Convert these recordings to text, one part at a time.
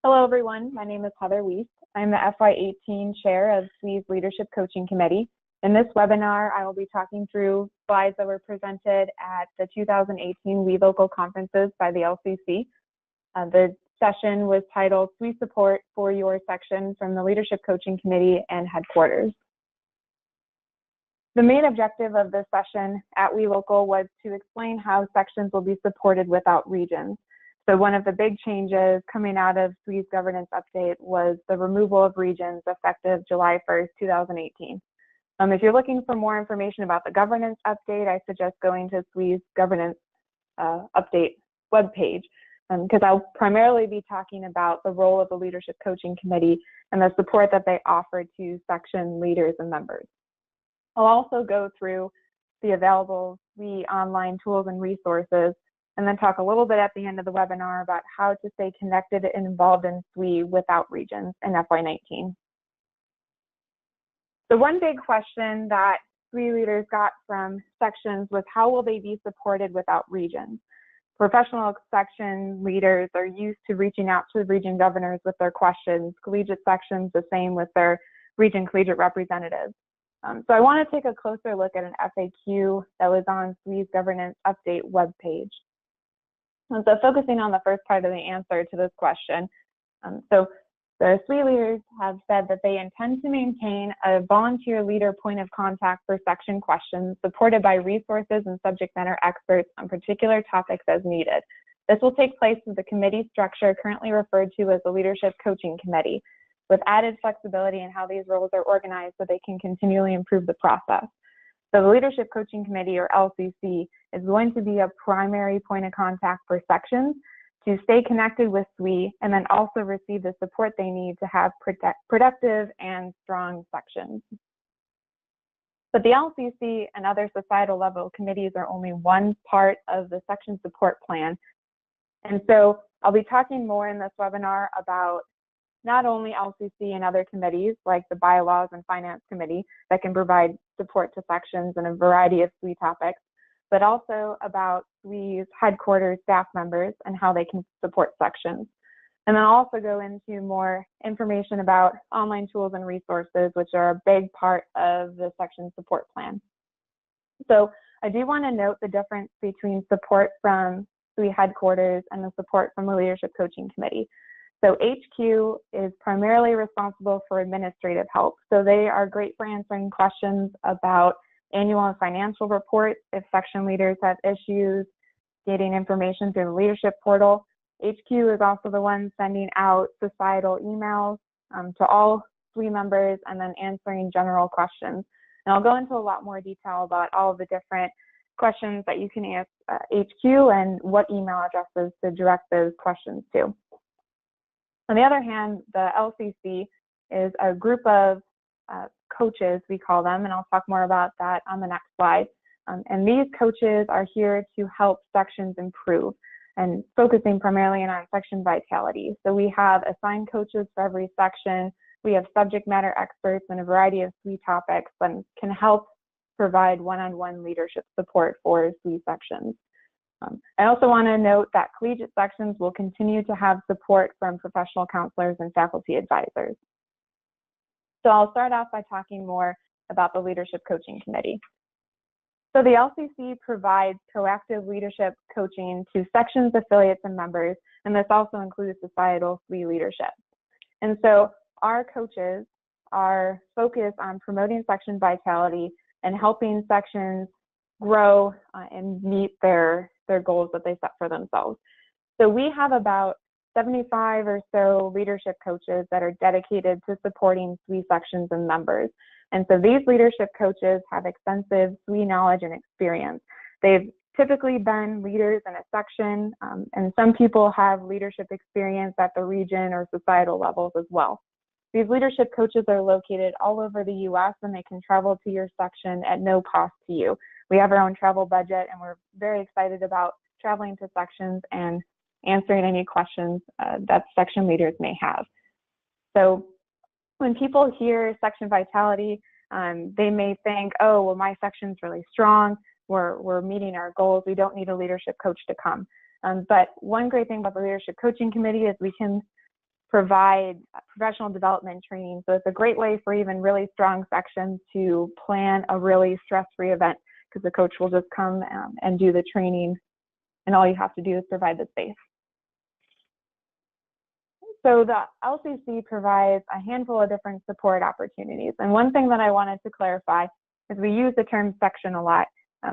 Hello, everyone. My name is Heather Wiest. I'm the FY18 Chair of SWE's Leadership Coaching Committee. In this webinar, I will be talking through slides that were presented at the 2018 SWE Local Conferences by the LCC. The session was titled SWE Support for Your Section from the Leadership Coaching Committee and Headquarters. The main objective of this session at SWE Local was to explain how sections will be supported without regions. So one of the big changes coming out of SWE's governance update was the removal of regions effective July 1st, 2018. If you're looking for more information about the governance update, I suggest going to SWE's governance update webpage, because I'll primarily be talking about the role of the Leadership Coaching Committee and the support that they offer to section leaders and members. I'll also go through the available SWE online tools and resources, and then talk a little bit at the end of the webinar about how to stay connected and involved in SWE without regions in FY19. The one big question that SWE leaders got from sections was how will they be supported without regions? Professional section leaders are used to reaching out to region governors with their questions, collegiate sections the same with their region collegiate representatives. So I want to take a closer look at an FAQ that was on SWE's governance update webpage. And so focusing on the first part of the answer to this question, so the SWE leaders have said that they intend to maintain a volunteer leader point of contact for section questions supported by resources and subject matter experts on particular topics as needed. This will take place with the committee structure currently referred to as the Leadership Coaching Committee, with added flexibility in how these roles are organized so they can continually improve the process. So the Leadership Coaching Committee, or LCC, is going to be a primary point of contact for sections to stay connected with SWE and then also receive the support they need to have productive and strong sections. But the LCC and other societal level committees are only one part of the section support plan. And so I'll be talking more in this webinar about not only LCC and other committees like the Bylaws and Finance Committee that can provide support to sections in a variety of SWE topics, but also about SWE's headquarters staff members and how they can support sections. And then I'll also go into more information about online tools and resources, which are a big part of the section support plan. So I do want to note the difference between support from SWE headquarters and the support from the Leadership Coaching Committee. So HQ is primarily responsible for administrative help. So they are great for answering questions about annual and financial reports, if section leaders have issues getting information through the leadership portal. HQ is also the one sending out societal emails to all SWE members and then answering general questions. And I'll go into a lot more detail about all of the different questions that you can ask HQ and what email addresses to direct those questions to. On the other hand, the LCC is a group of coaches, we call them, and I'll talk more about that on the next slide. And these coaches are here to help sections improve and focusing primarily on section vitality. So we have assigned coaches for every section. We have subject matter experts in a variety of SWE topics and can help provide one-on-one leadership support for SWE sections. I also want to note that collegiate sections will continue to have support from professional counselors and faculty advisors. So I'll start off by talking more about the Leadership Coaching Committee. So the LCC provides proactive leadership coaching to sections, affiliates, and members, and this also includes societal SWE leadership. And so our coaches are focused on promoting section vitality and helping sections grow and meet their goals that they set for themselves. So we have about 75 or so leadership coaches that are dedicated to supporting SWE sections and members. And so these leadership coaches have extensive SWE knowledge and experience. They've typically been leaders in a section, and some people have leadership experience at the region or societal levels as well. These leadership coaches are located all over the US and they can travel to your section at no cost to you. We have our own travel budget and we're very excited about traveling to sections and answering any questions that section leaders may have. So when people hear section vitality, they may think, oh, well, my section's really strong. We're meeting our goals. We don't need a leadership coach to come. But one great thing about the Leadership Coaching Committee is we can provide professional development training. So it's a great way for even really strong sections to plan a really stress-free event, because the coach will just come and do the training, and all you have to do is provide the space. So the LCC provides a handful of different support opportunities. And one thing that I wanted to clarify is we use the term section a lot,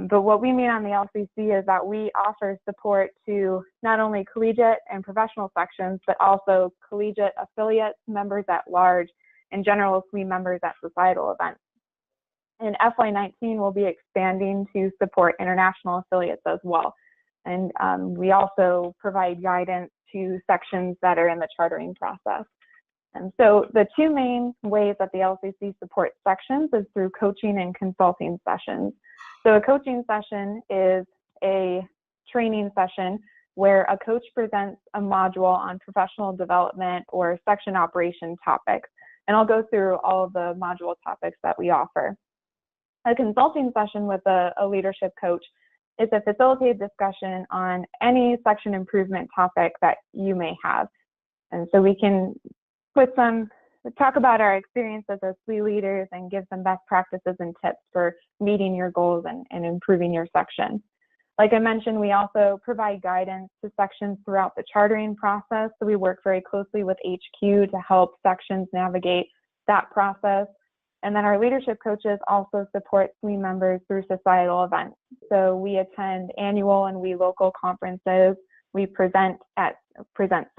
but what we mean on the LCC is that we offer support to not only collegiate and professional sections, but also collegiate affiliates, members at large, and general SWE members at societal events. In FY19, we'll be expanding to support international affiliates as well. And we also provide guidance to sections that are in the chartering process. And so the two main ways that the LCC supports sections is through coaching and consulting sessions. So a coaching session is a training session where a coach presents a module on professional development or section operation topics. And I'll go through all of the module topics that we offer. A consulting session with a leadership coach is a facilitated discussion on any section improvement topic that you may have. And so we can talk about our experiences as SWE leaders and give some best practices and tips for meeting your goals and improving your section. Like I mentioned, we also provide guidance to sections throughout the chartering process. So we work very closely with HQ to help sections navigate that process. And then our leadership coaches also support SWE members through societal events. So we attend annual and WE local conferences. We present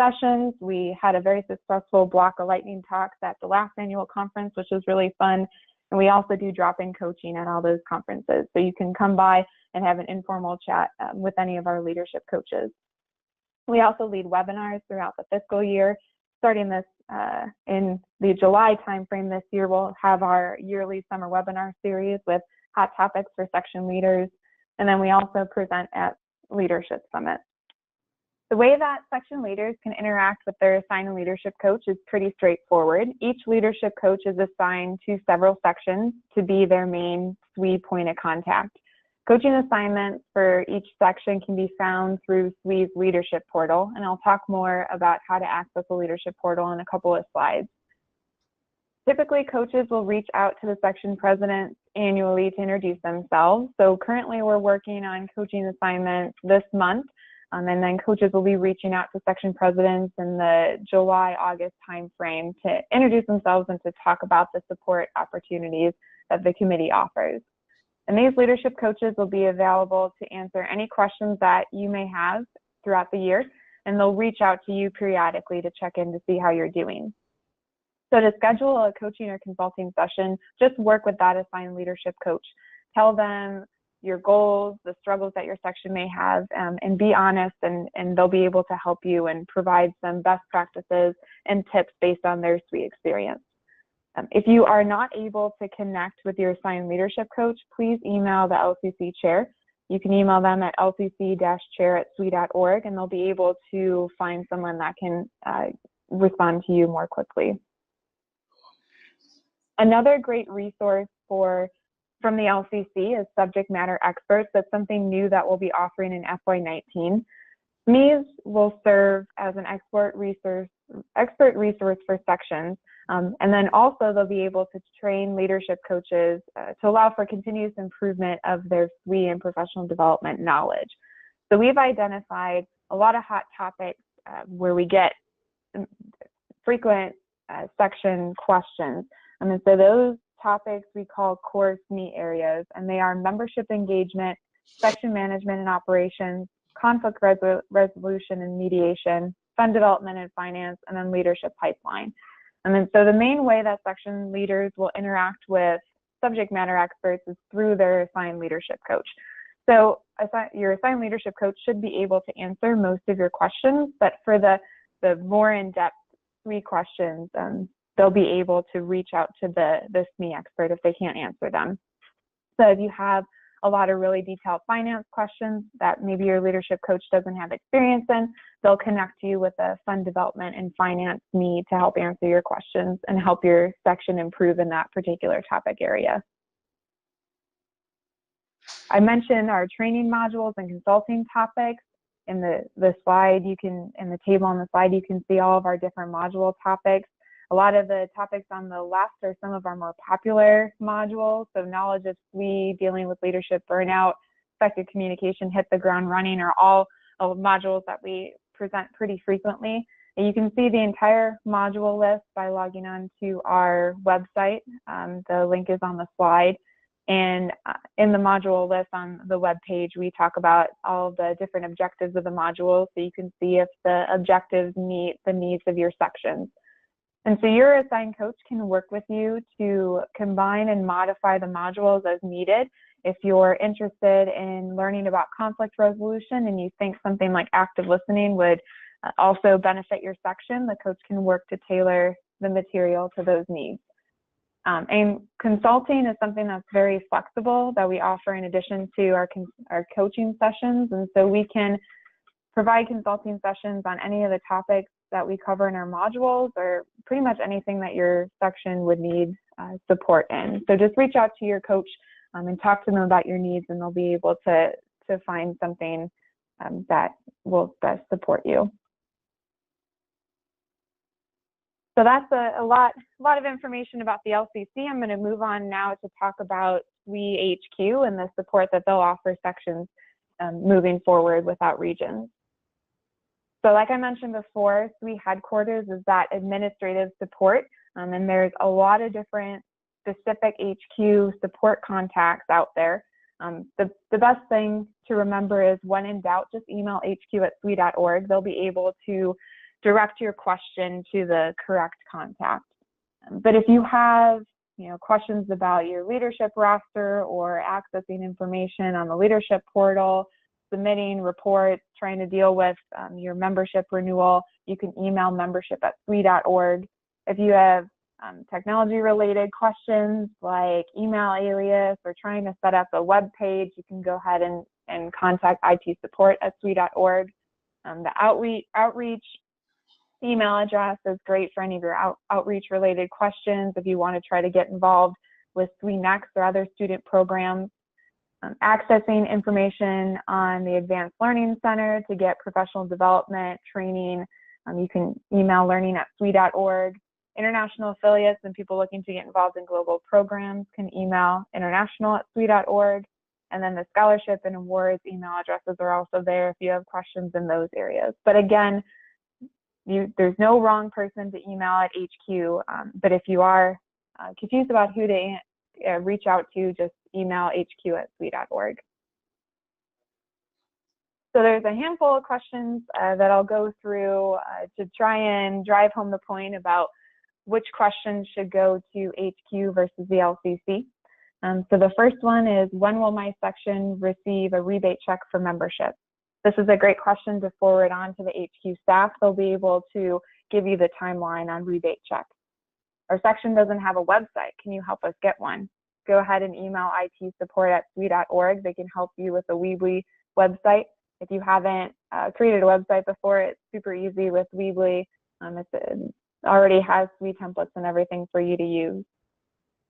sessions. We had a very successful block of lightning talks at the last annual conference, which was really fun. And we also do drop-in coaching at all those conferences. So you can come by and have an informal chat with any of our leadership coaches. We also lead webinars throughout the fiscal year. Starting this in the July timeframe this year, we'll have our yearly summer webinar series with hot topics for section leaders. And then we also present at leadership summits. The way that section leaders can interact with their assigned leadership coach is pretty straightforward. Each leadership coach is assigned to several sections to be their main SWE point of contact. Coaching assignments for each section can be found through SWE's leadership portal, and I'll talk more about how to access the leadership portal in a couple of slides. Typically, coaches will reach out to the section presidents annually to introduce themselves. So currently we're working on coaching assignments this month, and then coaches will be reaching out to section presidents in the July-August timeframe to introduce themselves and to talk about the support opportunities that the committee offers. And these leadership coaches will be available to answer any questions that you may have throughout the year, and they'll reach out to you periodically to check in to see how you're doing. So to schedule a coaching or consulting session, just work with that assigned leadership coach. Tell them your goals, the struggles that your section may have, and be honest, and they'll be able to help you and provide some best practices and tips based on their SWE experience. If you are not able to connect with your assigned leadership coach, please email the LCC chair. You can email them at lcc-chair@swe.org, and they'll be able to find someone that can respond to you more quickly. Another great resource from the LCC is subject matter experts. That's something new that we'll be offering in FY19. SWEs will serve as an expert resource for sections. And then also they'll be able to train leadership coaches to allow for continuous improvement of their SWE and professional development knowledge. So we've identified a lot of hot topics where we get frequent section questions. And so those topics we call core SWE areas, and they are membership engagement, section management and operations, conflict resolution and mediation, fund development and finance, and then leadership pipeline. And then so the main way that section leaders will interact with subject matter experts is through their assigned leadership coach. So your assigned leadership coach should be able to answer most of your questions, but for the more in-depth SWE questions, they'll be able to reach out to the SWE expert if they can't answer them. So if you have a lot of really detailed finance questions that maybe your leadership coach doesn't have experience in, they'll connect you with a fund development and finance SWE to help answer your questions and help your section improve in that particular topic area. I mentioned our training modules and consulting topics. in the slide, in the table on the slide, you can see all of our different module topics. A lot of the topics on the left are some of our more popular modules. So knowledge of SWE, dealing with leadership burnout, effective communication, hit the ground running are all modules that we present pretty frequently. And you can see the entire module list by logging on to our website. The link is on the slide. And in the module list on the web page, we talk about all the different objectives of the module, so you can see if the objectives meet the needs of your sections. And so your assigned coach can work with you to combine and modify the modules as needed. If you're interested in learning about conflict resolution and you think something like active listening would also benefit your section, the coach can work to tailor the material to those needs. And consulting is something that's very flexible that we offer in addition to our coaching sessions. And so we can provide consulting sessions on any of the topics that we cover in our modules, or pretty much anything that your section would need support in. So just reach out to your coach and talk to them about your needs, and they'll be able to find something that will best support you. So that's a lot of information about the LCC. I'm going to move on now to talk about SWE HQ and the support that they'll offer sections moving forward without regions. So like I mentioned before, SWE Headquarters is that administrative support, and there's a lot of different specific HQ support contacts out there. The best thing to remember is, when in doubt, just email hq@swe.org. They'll be able to direct your question to the correct contact. But if you have questions about your leadership roster or accessing information on the leadership portal, submitting reports, trying to deal with your membership renewal, you can email membership@swe.org. If you have technology-related questions like email alias or trying to set up a web page, you can go ahead and contact IT support@swe.org. The outreach email address is great for any of your outreach-related questions if you want to try to get involved with SWE Next or other student programs. Accessing information on the Advanced Learning Center to get professional development training, you can email learning@swe.org. International affiliates and people looking to get involved in global programs can email international@swe.org. And then the scholarship and awards email addresses are also there if you have questions in those areas. But again, there's no wrong person to email at HQ, but if you are confused about who to reach out to, just email hq@swe.org. So there's a handful of questions that I'll go through to try and drive home the point about which questions should go to HQ versus the LCC. So the first one is, when will my section receive a rebate check for membership? This is a great question to forward on to the HQ staff. They'll be able to give you the timeline on rebate checks. Our section doesn't have a website. Can you help us get one? Go ahead and email IT support@swe.org. They can help you with the Weebly website. If you haven't created a website before, it's super easy with Weebly. It already has SWE templates and everything for you to use.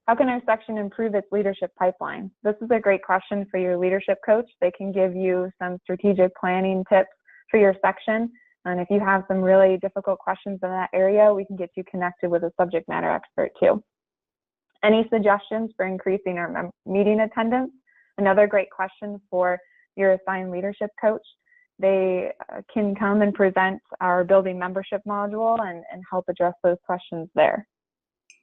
How can our section improve its leadership pipeline? This is a great question for your leadership coach. They can give you some strategic planning tips for your section. And if you have some really difficult questions in that area, we can get you connected with a subject matter expert too. Any suggestions for increasing our meeting attendance? Another great question for your assigned leadership coach. They can come and present our building membership module and help address those questions there.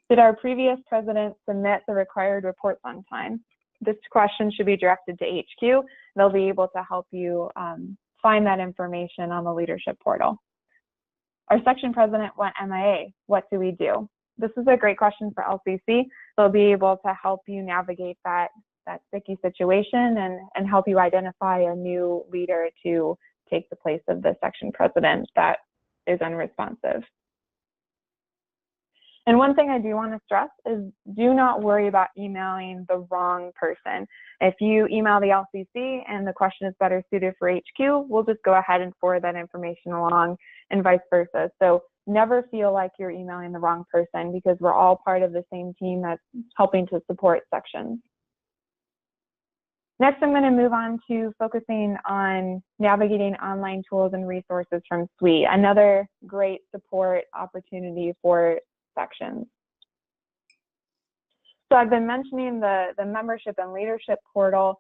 Did our previous president submit the required reports on time? This question should be directed to HQ. They'll be able to help you find that information on the leadership portal. Our section president went MIA. What do we do? This is a great question for LCC. They'll be able to help you navigate that sticky situation and help you identify a new leader to take the place of the section president that is unresponsive. And one thing I do want to stress is, do not worry about emailing the wrong person. If you email the LCC and the question is better suited for HQ, we'll just go ahead and forward that information along, and vice versa. So never feel like you're emailing the wrong person, because we're all part of the same team that's helping to support sections. Next, I'm going to move on to focusing on navigating online tools and resources from SWE, another great support opportunity for sections. So I've been mentioning the membership and leadership portal.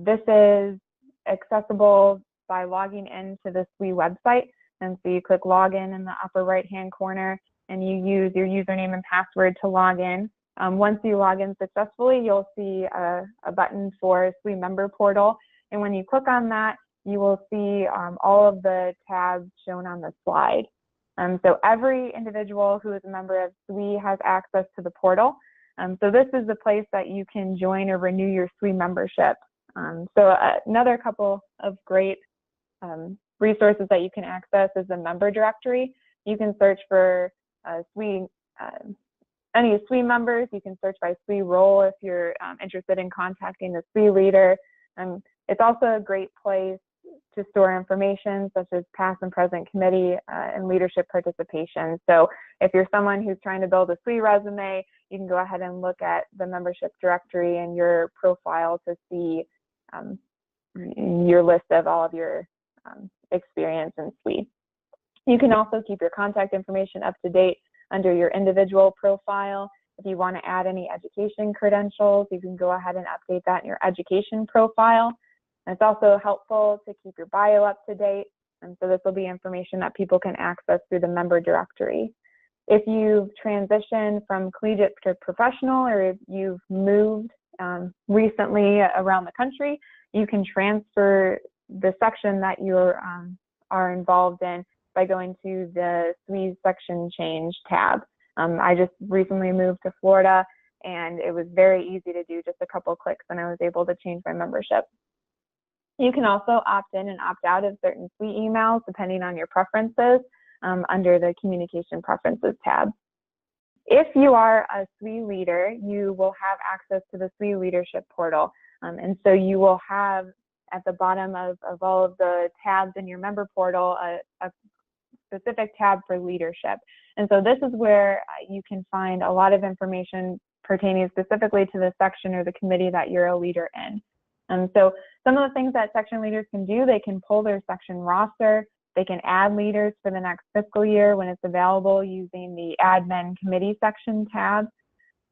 This is accessible by logging into the SWE website. And so you click login in the upper right-hand corner, and you use your username and password to log in. Once you log in successfully, you'll see a button for SWE Member Portal. And when you click on that, you will see all of the tabs shown on the slide. So every individual who is a member of SWE has access to the portal. So this is the place that you can join or renew your SWE membership. So another couple of great resources that you can access is the member directory. You can search for SWE, any SWE members. You can search by SWE role if you're interested in contacting the SWE leader. It's also a great place to store information such as past and present committee and leadership participation. So if you're someone who's trying to build a SWE resume, you can go ahead and look at the membership directory and your profile to see your list of all of your experience in SWE. You can also keep your contact information up to date under your individual profile. If you want to add any education credentials, you can go ahead and update that in your education profile. And it's also helpful to keep your bio up to date. And so this will be information that people can access through the member directory. If you've transitioned from collegiate to professional, or if you've moved recently around the country, you can transfer the section that you are involved in by going to the SWE section change tab. I just recently moved to Florida, and it was very easy to do, just a couple clicks, and I was able to change my membership. You can also opt in and opt out of certain SWE emails depending on your preferences under the Communication Preferences tab. If you are a SWE leader, you will have access to the SWE Leadership Portal. And so you will have at the bottom of all of the tabs in your member portal a specific tab for leadership. And so this is where you can find a lot of information pertaining specifically to the section or the committee that you're a leader in. And so some of the things that section leaders can do, they can pull their section roster, they can add leaders for the next fiscal year when it's available using the admin committee section tab.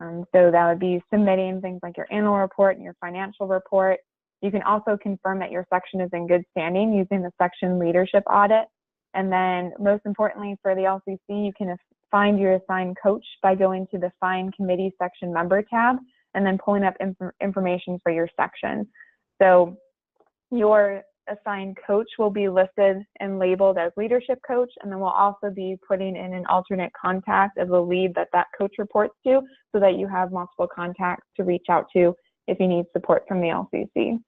So that would be submitting things like your annual report and your financial report. You can also confirm that your section is in good standing using the section leadership audit. And then most importantly for the LCC, you can find your assigned coach by going to the Find Committee Section Member tab and then pulling up information for your section. So your assigned coach will be listed and labeled as leadership coach, and then we'll also be putting in an alternate contact of the lead that coach reports to, so that you have multiple contacts to reach out to if you need support from the LCC.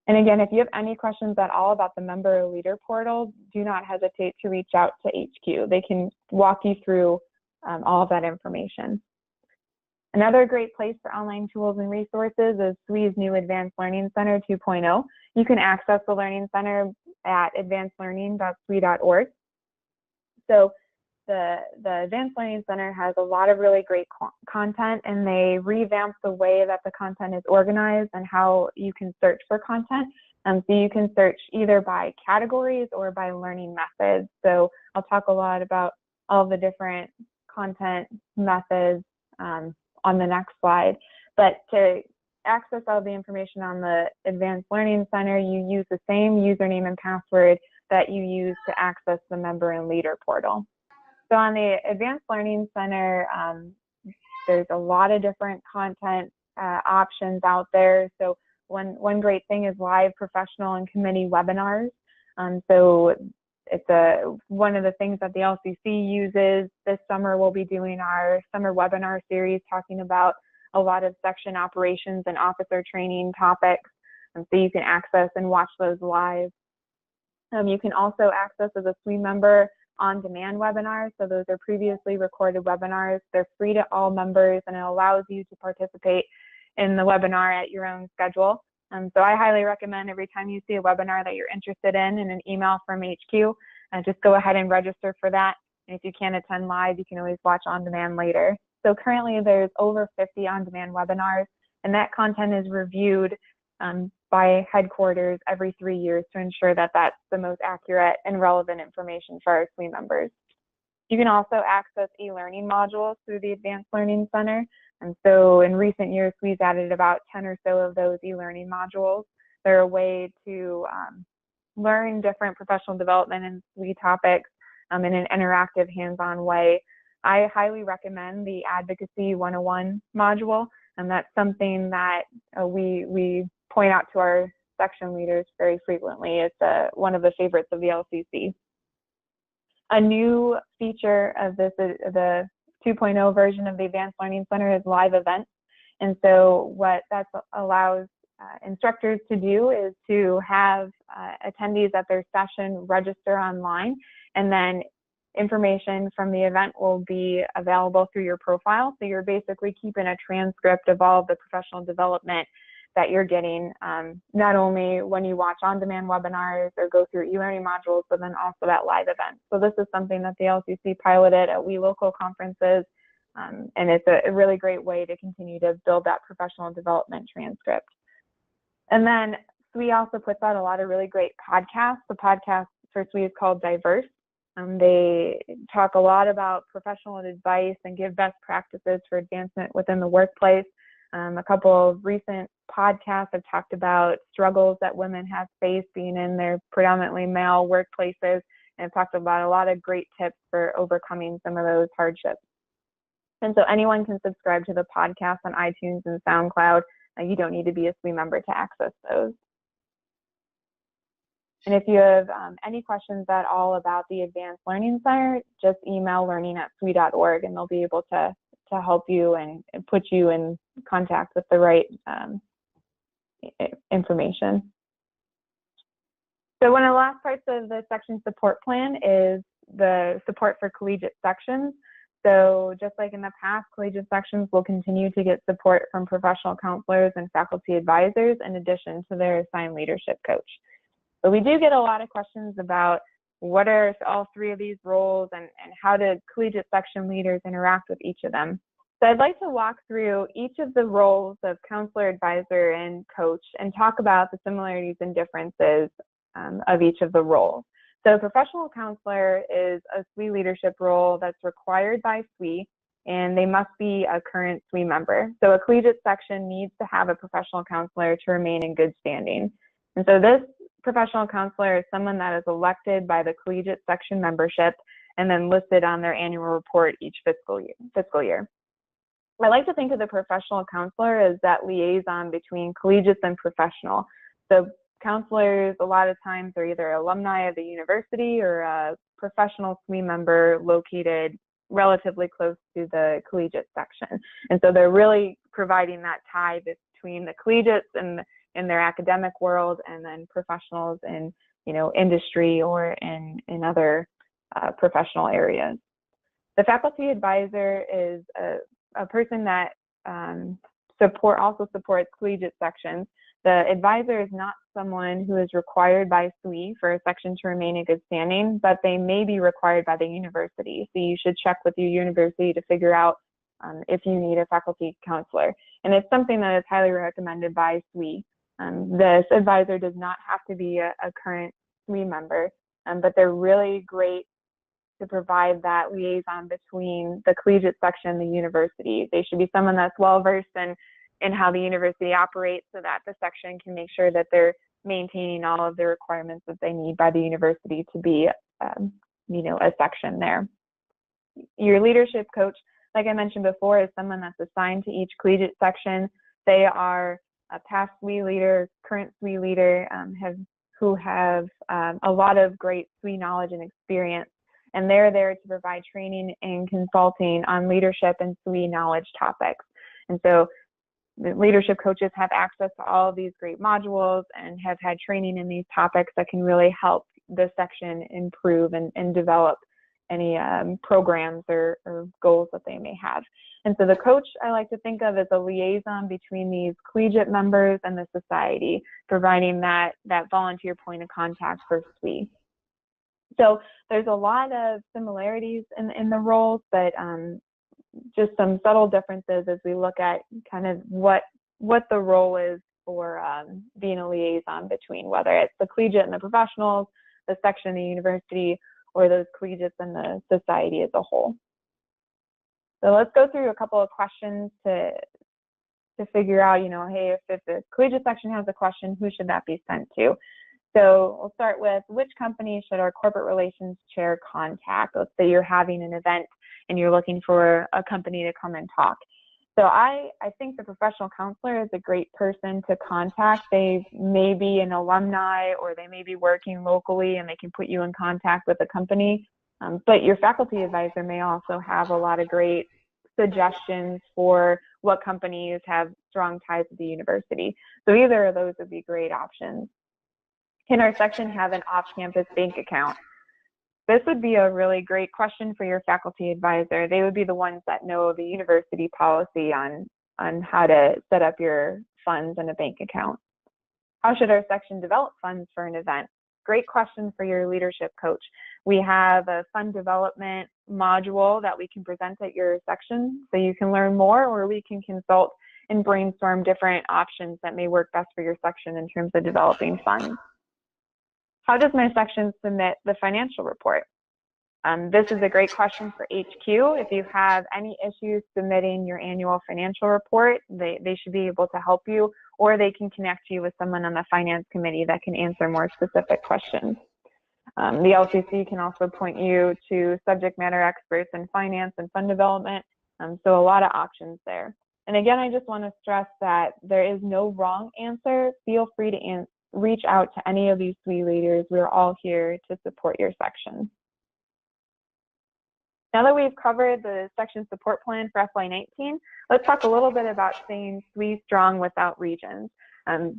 And again, if you have any questions at all about the member or leader portal, do not hesitate to reach out to HQ. They can walk you through all of that information. Another great place for online tools and resources is SWE's new Advanced Learning Center 2.0. You can access the Learning Center at advancedlearning.swe.org. So the Advanced Learning Center has a lot of really great content, and they revamped the way that the content is organized and how you can search for content. So you can search either by categories or by learning methods. So I'll talk a lot about all the different content methods on the next slide. But to access all the information on the Advanced Learning Center, you use the same username and password that you use to access the member and leader portal. So on the Advanced Learning Center, there's a lot of different content options out there. So one great thing is live professional and committee webinars. So it's one of the things that the LCC uses. This summer we'll be doing our summer webinar series talking about a lot of section operations and officer training topics. So you can access and watch those live. You can also access as a SWE member on-demand webinars. So those are previously recorded webinars. They're free to all members, and it allows you to participate in the webinar at your own schedule. So I highly recommend every time you see a webinar that you're interested in an email from HQ, just go ahead and register for that. And if you can't attend live, you can always watch on demand later. So currently there's over 50 on-demand webinars And that content is reviewed by headquarters every 3 years to ensure that that's the most accurate and relevant information for our SWE members. You can also access e-learning modules through the Advanced Learning Center. And so in recent years, we've added about 10 or so of those e-learning modules. They're a way to learn different professional development and SWE topics in an interactive, hands-on way. I highly recommend the Advocacy 101 module, and that's something that we point out to our section leaders very frequently. It's one of the favorites of the LCC. A new feature of this, the 2.0 version of the Advanced Learning Center, is live events. And so what that allows instructors to do is to have attendees at their session register online, and then information from the event will be available through your profile. So you're basically keeping a transcript of all of the professional development that you're getting, not only when you watch on-demand webinars or go through e-learning modules, but then also at live events. So this is something that the LCC piloted at WE local conferences, and it's a really great way to continue to build that professional development transcript. And then SWE also puts out a lot of really great podcasts. The podcast for SWE is called Diverse. They talk a lot about professional advice and give best practices for advancement within the workplace. A couple of recent podcasts have talked about struggles that women have faced being in their predominantly male workplaces, and have talked about a lot of great tips for overcoming some of those hardships. And so anyone can subscribe to the podcast on iTunes and SoundCloud. You don't need to be a SWE member to access those. And if you have any questions at all about the Advanced Learning Center, just email learning@SWE.org, and they'll be able to help you and put you in contact with the right information. So one of the last parts of the section support plan is the support for collegiate sections. So just like in the past, collegiate sections will continue to get support from professional counselors and faculty advisors in addition to their assigned leadership coach. But we do get a lot of questions about what are all three of these roles and how do collegiate section leaders interact with each of them. So I'd like to walk through each of the roles of counselor, advisor, and coach and talk about the similarities and differences of each of the roles. So professional counselor is a SWE leadership role that's required by SWE, and they must be a current SWE member. So a collegiate section needs to have a professional counselor to remain in good standing. And so this professional counselor is someone that is elected by the collegiate section membership and then listed on their annual report each fiscal year. I like to think of the professional counselor as that liaison between collegiates and professional. So counselors, a lot of times, are either alumni of the university or a professional SWE member located relatively close to the collegiate section. And so they're really providing that tie between the collegiates and in their academic world, and then professionals in industry or in other professional areas. The faculty advisor is a person that also supports collegiate sections. The advisor is not someone who is required by SWE for a section to remain in good standing, but they may be required by the university. So you should check with your university to figure out if you need a faculty counselor. And it's something that is highly recommended by SWE. This advisor does not have to be a current SWE member, but they're really great to provide that liaison between the collegiate section and the university. They should be someone that's well-versed in how the university operates, so that the section can make sure that they're maintaining all of the requirements that they need by the university to be, a section there. Your leadership coach, like I mentioned before, is someone that's assigned to each collegiate section. They are a past SWE leader, current SWE leader, who have a lot of great SWE knowledge and experience, and they're there to provide training and consulting on leadership and SWE knowledge topics. And so the leadership coaches have access to all of these great modules and have had training in these topics that can really help the section improve and develop any programs or goals that they may have. And so the coach, I like to think of as a liaison between these collegiate members and the society, providing that volunteer point of contact for SWE. So there's a lot of similarities in the roles, but just some subtle differences as we look at kind of what what the role is for being a liaison between, whether it's the collegiate and the professionals, the section, the university, or those collegiates and the society as a whole. So let's go through a couple of questions to figure out, hey, if the collegiate section has a question, who should that be sent to? So we'll start with, which company should our corporate relations chair contact? Let's say you're having an event and you're looking for a company to come and talk. So I think the professional counselor is a great person to contact. They may be an alumni or they may be working locally and they can put you in contact with a company. But your faculty advisor may also have a lot of great suggestions for what companies have strong ties to the university. So either of those would be great options. Can our section have an off-campus bank account? This would be a really great question for your faculty advisor. They would be the ones that know the university policy on how to set up your funds in a bank account. How should our section develop funds for an event? Great question for your leadership coach. We have a fund development module that we can present at your section so you can learn more, or we can consult and brainstorm different options that may work best for your section in terms of developing funds. How does my section submit the financial report? This is a great question for HQ. If you have any issues submitting your annual financial report, they should be able to help you, or they can connect you with someone on the finance committee that can answer more specific questions. The LCC can also point you to subject matter experts in finance and fund development, so a lot of options there. And again, I just want to stress that there is no wrong answer. Feel free to reach out to any of these SWE leaders. We're all here to support your section. Now that we've covered the section support plan for FY19, let's talk a little bit about staying SWE strong without regions.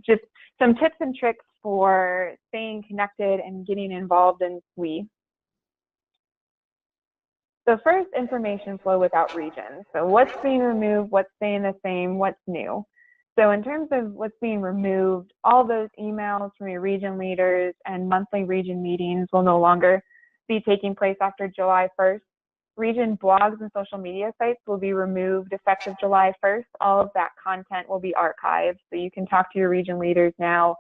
Just some tips and tricks for staying connected and getting involved in SWE. So first, information flow without regions. So what's being removed, what's staying the same, what's new? So in terms of what's being removed, all those emails from your region leaders and monthly region meetings will no longer be taking place after July 1st. Region blogs and social media sites will be removed effective July 1st. All of that content will be archived, so you can talk to your region leaders now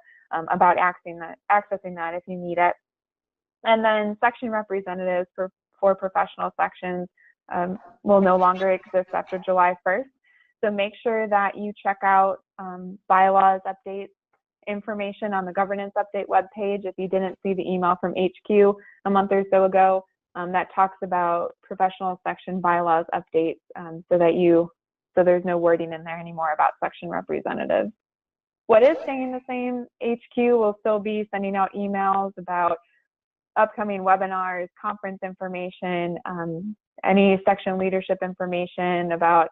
about accessing that if you need it. And then section representatives for professional sections will no longer exist after July 1st. So make sure that you check out bylaws updates information on the governance update webpage if you didn't see the email from HQ a month or so ago that talks about professional section bylaws updates so there's no wording in there anymore about section representatives. What is staying the same, HQ will still be sending out emails about upcoming webinars, conference information, any section leadership information about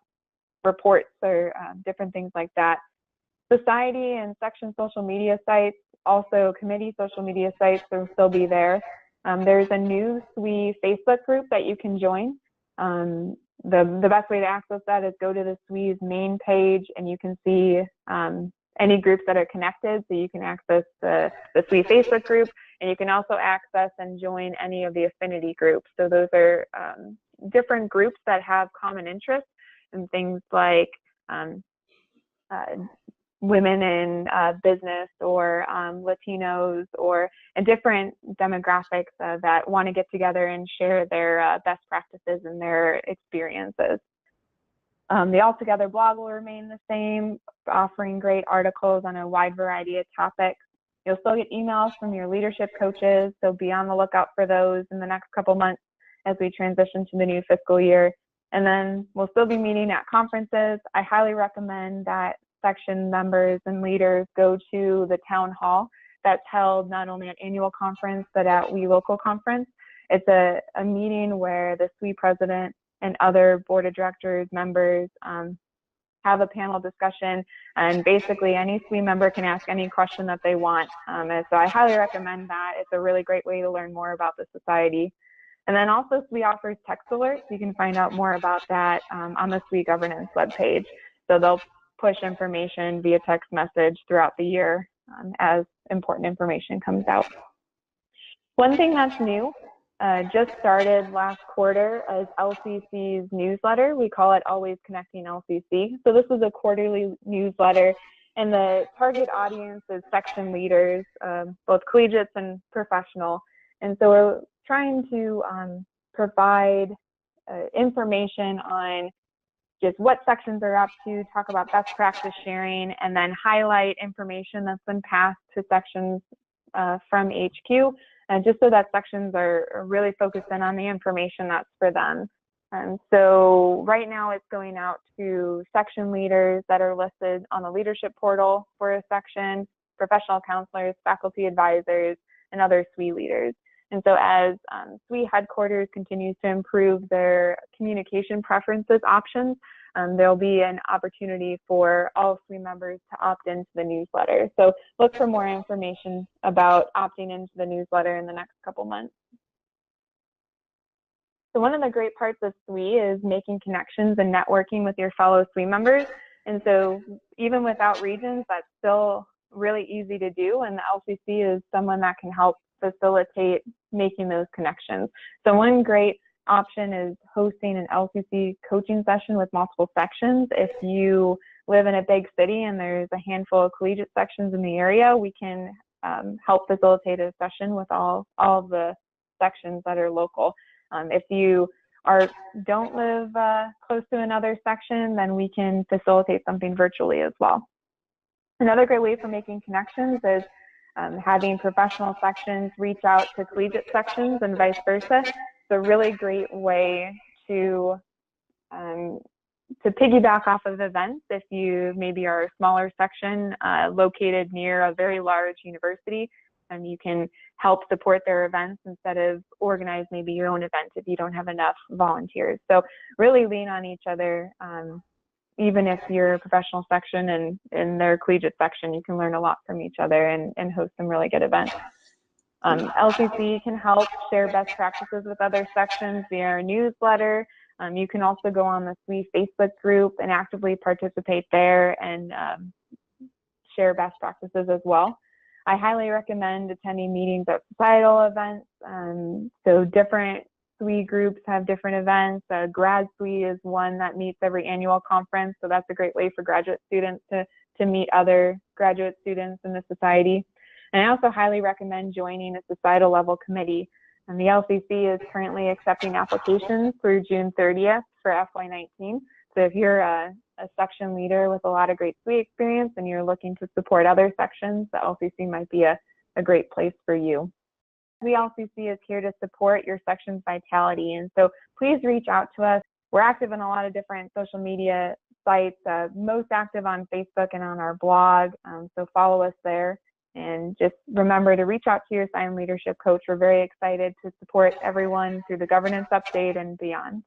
reports or different things like that. Society and section social media sites, also committee social media sites will still be there. There's a new SWE Facebook group that you can join. The best way to access that is go to the SWE's main page and you can see any groups that are connected. So you can access the SWE Facebook group, and you can also access and join any of the affinity groups. So those are different groups that have common interests in things like women in business or Latinos or different demographics that want to get together and share their best practices and their experiences. The Altogether blog will remain the same, offering great articles on a wide variety of topics. You'll still get emails from your leadership coaches, so be on the lookout for those in the next couple months as we transition to the new fiscal year. And then we'll still be meeting at conferences. I highly recommend that section members and leaders go to the town hall that's held not only at annual conference, but at WE Local Conference. It's a meeting where the SWE president and other board of directors members have a panel discussion, and basically any SWE member can ask any question that they want. And so I highly recommend that. It's a really great way to learn more about the society. And then also SWE offers text alerts. You can find out more about that on the SWE governance webpage. So they'll push information via text message throughout the year as important information comes out. One thing that's new just started last quarter as LCC's newsletter. We call it Always Connecting LCC. So this is a quarterly newsletter, and the target audience is section leaders, both collegiates and professional. And so we're trying to provide information on just what sections are up to, talk about best practice sharing, and then highlight information that's been passed to sections from HQ, and just so that sections are really focused in on the information that's for them. And so right now it's going out to section leaders that are listed on the leadership portal for a section, professional counselors, faculty advisors, and other SWE leaders. And so as SWE Headquarters continues to improve their communication preferences options, there'll be an opportunity for all SWE members to opt into the newsletter. So look for more information about opting into the newsletter in the next couple months. So one of the great parts of SWE is making connections and networking with your fellow SWE members. And so even without regions, that's still really easy to do. And the LCC is someone that can help facilitate making those connections. So one great option is hosting an LCC coaching session with multiple sections. If you live in a big city and there's a handful of collegiate sections in the area, we can help facilitate a session with all of the sections that are local. If you don't live close to another section, then we can facilitate something virtually as well. Another great way for making connections is having professional sections reach out to collegiate sections and vice versa. It's a really great way to piggyback off of events. If you maybe are a smaller section located near a very large university, and you can help support their events instead of organize maybe your own event if you don't have enough volunteers. So really lean on each other. Even if you're a professional section and in their collegiate section, you can learn a lot from each other and host some really good events. LCC can help share best practices with other sections via our newsletter. You can also go on the SWE Facebook group and actively participate there and share best practices as well. I highly recommend attending meetings at societal events. So different SWE groups have different events. Grad SWE is one that meets every annual conference, so that's a great way for graduate students to meet other graduate students in the society. And I also highly recommend joining a societal level committee. And the LCC is currently accepting applications through June 30th for FY19. So if you're a section leader with a lot of great SWE experience and you're looking to support other sections, the LCC might be a great place for you. The LCC is here to support your section's vitality, and so please reach out to us. We're active in a lot of different social media sites, most active on Facebook and on our blog, so follow us there. And just remember to reach out to your assigned leadership coach. We're very excited to support everyone through the governance update and beyond.